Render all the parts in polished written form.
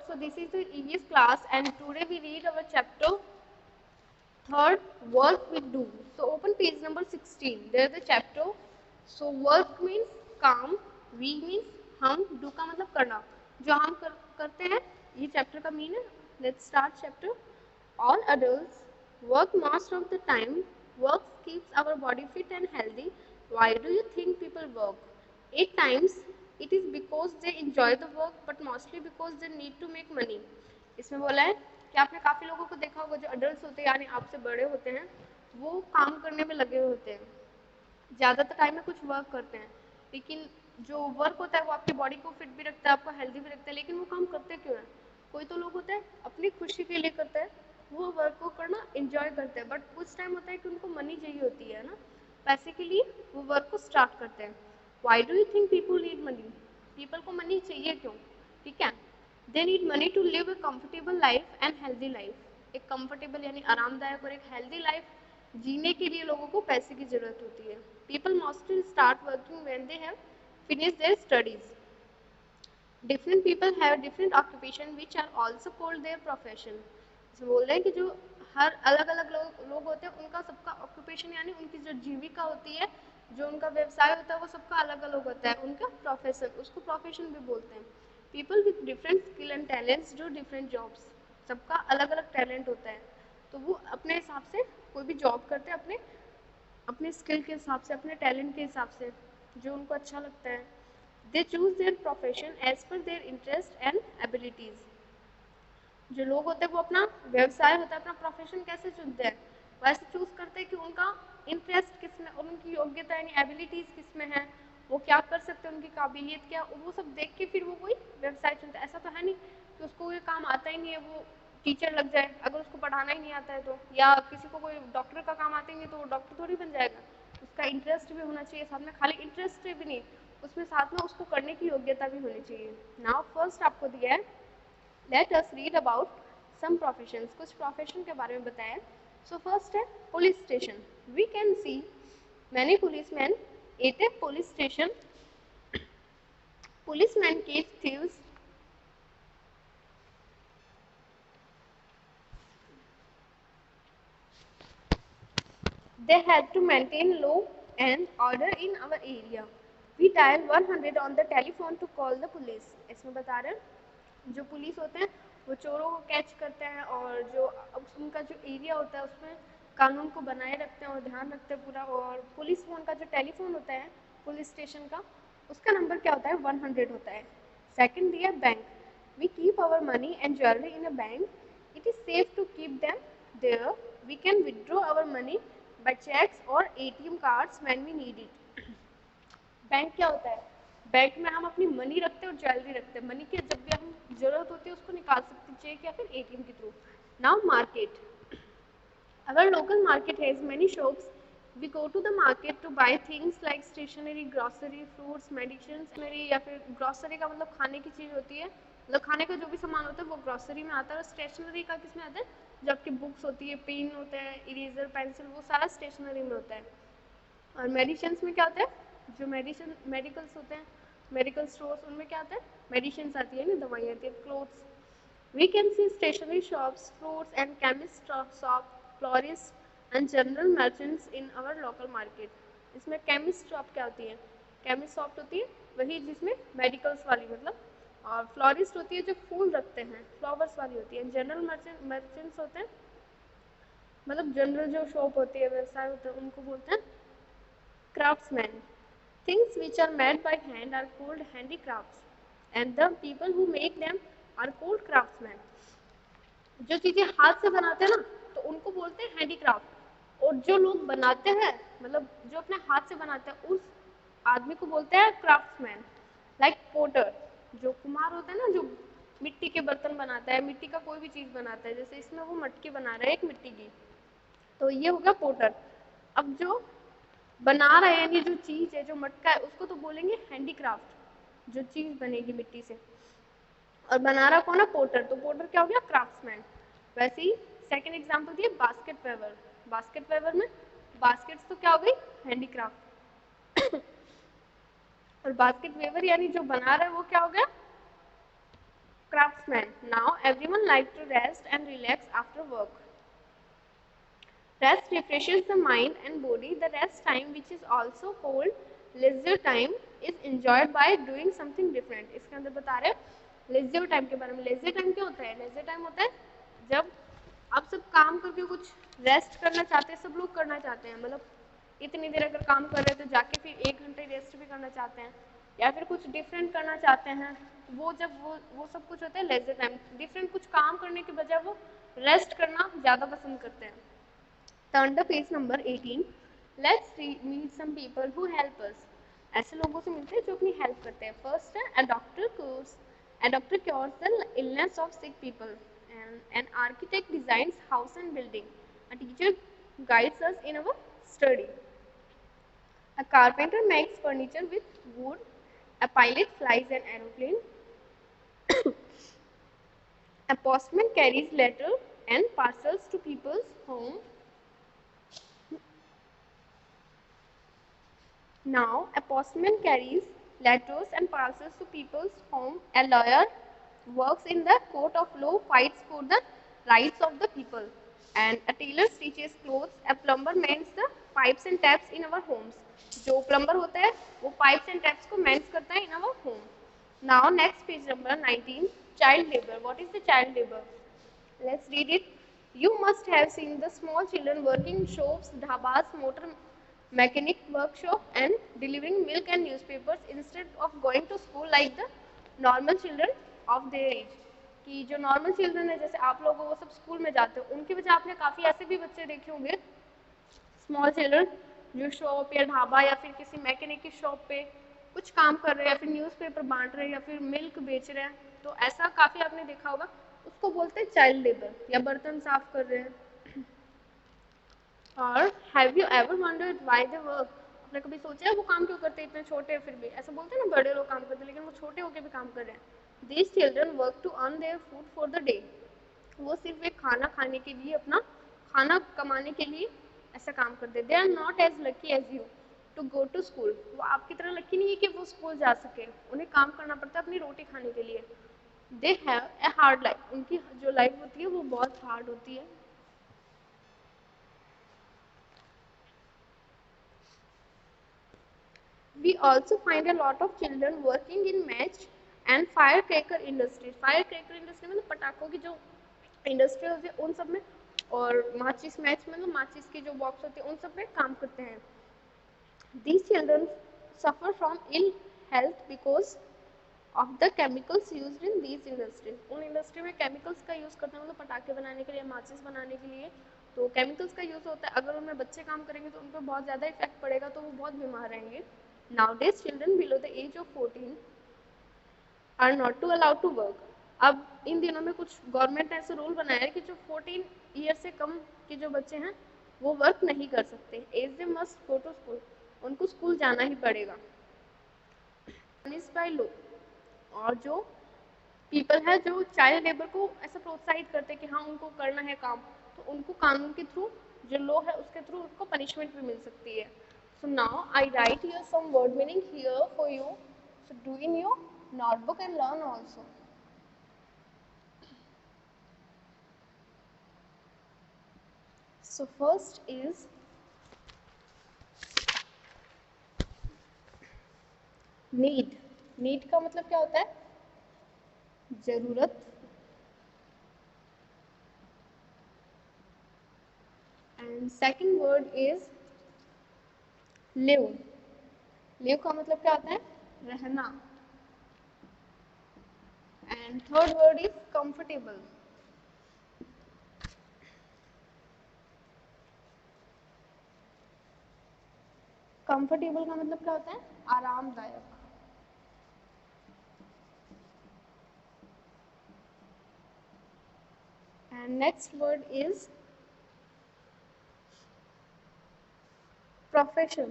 So this is the EVS class and today we read our chapter third, work we do. So open page number 16. There is the chapter. So work means काम, we means हम, do का मतलब करना. जो हम करते हैं ये चैप्टर का मीन है. Let's start chapter. All adults work most of the time. Work keeps our body fit and healthy. Why do you think people work? 8 times it is because they enjoy the work but mostly because they need to make money. इसमें बोला है कि आपने काफ़ी लोगों को देखा होगा जो अडल्ट होते हैं यानी आपसे बड़े होते हैं वो काम करने में लगे होते हैं, ज़्यादातर टाइम में कुछ वर्क करते हैं, लेकिन जो वर्क होता है वो आपकी बॉडी को फिट भी रखता है, आपको हेल्दी भी रखता है, लेकिन वो काम करते क्यों है? कोई तो लोग होते हैं अपनी खुशी के लिए करते हैं, वो वर्क को करना इंजॉय करते हैं, बट कुछ टाइम होता है कि उनको मनी चाहिए होती है ना, पैसे के लिए वो वर्क को स्टार्ट करते हैं. Why do you think people need money? People को मनी चाहिए क्यों? ठीक है, they need money to live a comfortable life and healthy life. एक कंफर्टेबल यानी आरामदायक और एक हेल्दी लाइफ जीने के लिए लोगों को पैसे की जरूरत होती है. People mostly start working when they have finish their studies. Different people have different occupation which are also called their profession. बोल रहे हैं कि जो हर अलग अलग लोग होते हैं उनका सबका ऑक्यूपेशन यानी उनकी जो जीविका होती है, जो उनका व्यवसाय होता है वो सबका अलग अलग होता है, उनका प्रोफेशन, उसको प्रोफेशन भी बोलते हैं. People with different skill and talents do different jobs. सबका अलग अलग टैलेंट होता है तो वो अपने हिसाब से कोई भी जॉब करते हैं अपने अपने स्किल के हिसाब से, अपने टैलेंट के हिसाब से, जो उनको अच्छा लगता है. They choose their profession as per their interest and abilities. जो लोग होते हैं वो अपना व्यवसाय होता है, अपना प्रोफेशन कैसे चुनते हैं? वैसे चूज करते हैं कि उनका इंटरेस्ट किस में और उनकी योग्यता यानी एबिलिटीज किस में है, वो क्या कर सकते हैं, उनकी काबिलियत क्या, वो सब देख के फिर वो कोई व्यवसाय चुनता है. ऐसा तो है नहीं कि उसको ये काम आता ही नहीं है वो टीचर लग जाए, अगर उसको पढ़ाना ही नहीं आता है तो, या किसी को कोई डॉक्टर का काम आता ही नहीं तो वो डॉक्टर थोड़ी बन जाएगा. उसका इंटरेस्ट भी होना चाहिए साथ में, खाली इंटरेस्ट भी नहीं, उसमें साथ में उसको करने की योग्यता भी होनी चाहिए. नाउ फर्स्ट आपको दिया है, let us read about some professions. कुछ प्रोफेशन के बारे में बताया. सो फर्स्ट है police station. We can see many policemen at a police station. Policemen chase thieves. They had to maintain law and order in our area. We dial 100 on the telephone to call the police. इसमें बता रहे हैं जो police होते हैं वो चोरों को कैच करते हैं और जो उनका जो एरिया होता है उसमें कानून को बनाए रखते हैं और ध्यान रखते हैं पूरा. और पुलिस फोन का जो टेलीफोन होता है पुलिस स्टेशन का, उसका नंबर क्या होता है? 100 होता है. सेकंड दिया bank. We keep our money and jewellery in a bank. It is safe to keep them there. We can withdraw our money by checks और ATM cards when we need it. Bank क्या होता है? Bank में हम अपनी money रखते हैं और ज्वेलरी रखते हैं. मनी की जब भी हम जरूरत होती है उसको निकाल सकते हैं चेक या फिर ATM के थ्रू. Now market. अगर local market has many shops, we go to the market to buy things like stationery, grocery, fruits, medicine. या फिर ग्रोसरी का मतलब खाने की चीज़ होती है, मतलब खाने का जो भी सामान होता है वो ग्रोसरी में आता है. और स्टेशनरी का किस में आता है? जो आपकी बुक्स होती है, पेन होता है, इरेजर, पेंसिल, वो सारा स्टेशनरी में होता है. और मेडिसिन में क्या होता है? जो मेडिसिन मेडिकल्स होते हैं, मेडिकल स्टोर्स, उनमें क्या आता है? मेडिसिन आती है ना, दवाइयाँ आती है. Clothes. We can see stationery shops, fruits and chemist shop, florist and general merchants in our local market. इसमें केमिस्ट शॉप क्या होती है? केमिस्ट शॉप होती है वही जिसमें मेडिकल्स वाली मतलब, और फ्लोरिस्ट होती है जो फूल रखते हैं, फ्लावर्स वाली होती है. जनरल मर्चेंट्स होते हैं मतलब जनरल जो शॉप होती है, व्यवसाय होता है, उनको बोलते हैं craftsman. Things which are made by hand are called handicrafts and the people who make them are called craftsman. जो चीजें हाथ से बनाते हैं ना तो उनको बोलते हैं हैंडीक्राफ्ट, और जो लोग बनाते हैं मतलब जो अपने हाथ से बनाते हैं उस आदमी को बोलते हैं क्राफ्ट्समैन. लाइक पोटर, जो कुम्हार होता है ना जो मिट्टी के बर्तन बनाता है, मिट्टी का कोई भी चीज बनाता है, जैसे इसमें वो मटकी बना रहा है एक मिट्टी की, तो ये हो गया पोटर. अब जो बना रहे हैं यानी जो चीज है, जो मटका है, उसको तो बोलेंगे हैंडीक्राफ्ट, जो चीज बनेगी मिट्टी से. और बना रहा कौन है? पोटर. तो पोटर क्या हो गया? क्राफ्ट्समैन. वैसे ही सेकंड एग्जांपल दिए बास्केट वेवर. बास्केट वेवर में बास्केट्स तो क्या हो गई? हैंडीक्राफ्ट. और बास्केट वेवर यानी जो बना रहा है वो क्या हो गया? craftsman. Now everyone like to rest and relax after work. Rest refreshes the mind and body. The rest time, which is also called leisure time, is enjoyed by doing something different. इसके अंदर बता रहे हैं leisure time के बारे में. leisure time क्या होता है? leisure time होता है जब आप सब काम करके कुछ रेस्ट करना चाहते हैं, सब लोग करना चाहते हैं, मतलब इतनी देर अगर काम कर रहे हैं तो जाके फिर 1 घंटे रेस्ट भी करना चाहते हैं या फिर कुछ डिफरेंट करना चाहते हैं, वो जब वो सब कुछ होता है लेजर टाइम. डिफरेंट कुछ काम करने के बजाय वो रेस्ट करना ज़्यादा पसंद करते हैं. Turn to page number 18. Let's meet some people who help us. ऐसे लोगों से मिलते हैं जो अपनी हेल्प करते हैं. फर्स्ट है a doctor cures the illness of sick people. And an architect designs house and building. A teacher guides us in our study. A carpenter makes furniture with wood. A pilot flies an aeroplane. A postman carries letters and parcels to people's home. Now, a postman carries letters and parcels to people's home. A lawyer works in the court of law, fights for the rights of the people. And a tailor stitches clothes. A plumber mends the pipes and taps in our homes. जो plumber होता है वो pipes and taps को mends करता है in our home. Now, next page number 19. Child labor. What is the child labor? Let's read it. You must have seen the small children working in shops, dhabas, motor mechanic workshop and delivering milk and newspapers instead of going to school like the normal children of their age. कि जो normal children है जैसे आप लोग वो सब school में जाते हो, उनकी वजह आपने काफ़ी ऐसे भी बच्चे देखे होंगे स्मॉल चिल्ड्रन जो शॉप या ढाबा या फिर किसी मैकेनिक की शॉप पे कुछ काम कर रहे हैं या फिर न्यूज़पेपर बांट रहे हैं या फिर मिल्क बेच रहे हैं, तो ऐसा काफ़ी आपने देखा होगा. उसको बोलते हैं चाइल्ड लेबर. या बर्तन साफ कर रहे हैं. और have you ever wondered why they work? आपने कभी सोचा है वो काम क्यों करते हैं इतने छोटे हैं फिर भी? ऐसा बोलते हैं ना बड़े लोग काम करते हैं लेकिन वो छोटे होकर भी काम कर रहे हैं. These children work to earn their food for the day. वो सिर्फ एक खाना खाने के लिए, अपना खाना कमाने के लिए ऐसा काम करते हैं. They are not as lucky as you to go to school. वो आपकी तरह लकी नहीं है कि वो स्कूल जा सके. उन्हें काम करना पड़ता है अपनी रोटी खाने के लिए. They have a hard life. उनकी जो लाइफ होती है वो बहुत हार्ड होती है. We also find a lot of children working in match and firecracker industry. Firecracker industry मतलब पटाखों की जो इंडस्ट्री होती है उन सब में, और माचिस मैच मतलब माचिस की जो बॉक्स होती है उन सब में काम करते हैं. These children suffer from ill health because of the chemicals used in these industries. उन इंडस्ट्री में केमिकल्स का यूज़ करते हैं, मतलब पटाखे बनाने के लिए, माचिस बनाने के लिए तो केमिकल्स का यूज़ होता है. अगर उनमें बच्चे काम करेंगे तो उन पर बहुत ज़्यादा इफेक्ट पड़ेगा, तो वो बहुत बीमार रहेंगे. Nowadays children below the age of 14 are not to allowed to work. अब इन दिनों में कुछ गवर्नमेंट ने ऐसे रूल बनाया है कि जो 14 ईयर से कम के जो बच्चे हैं वो वर्क नहीं कर सकते. As they must go to school. उनको स्कूल जाना ही पड़ेगा. By law. और जो पीपल है जो चाइल्ड लेबर को ऐसा प्रोत्साहित करते हैं कि हाँ उनको करना है काम, तो उनको कानून के थ्रू जो लॉ है उसके थ्रू उनको पनिशमेंट भी मिल सकती है. So now I write here some word meaning here for you. So do in your notebook and learn also. So first is need. Need का मतलब क्या होता है? जरूरत. And second word is live. live का मतलब क्या होता है? रहना. And third word is comfortable. Comfortable का मतलब क्या होता है? आरामदायक. And next word is profession.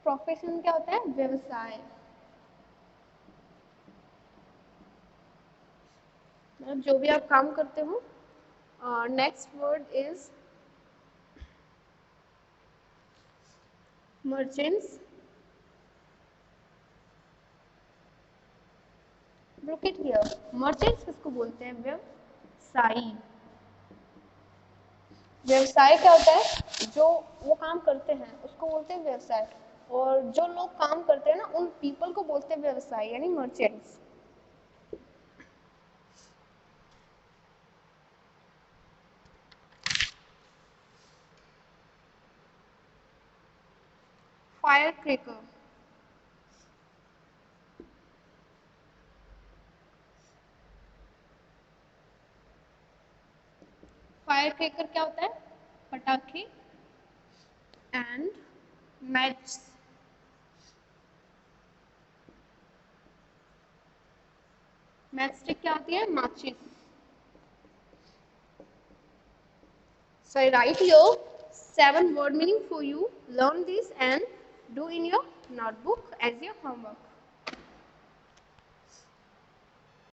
Profession क्या होता है? व्यवसाय. मतलब जो भी आप काम करते हो. Next word is merchants. Look it here. Merchants किसको बोलते हैं? व्यवसायी। व्यवसाय क्या होता है? जो वो काम करते हैं उसको बोलते हैं व्यवसाय, और जो लोग काम करते हैं ना उन पीपल को बोलते हैं व्यवसायी, यानी merchants. Fire cracker, fire cracker क्या होता है? पटाखे। एंड मैच, मैच स्टिक क्या होती है? माचिस। So I write your 7 word meaning for you. Learn this and do in your notebook as your homework.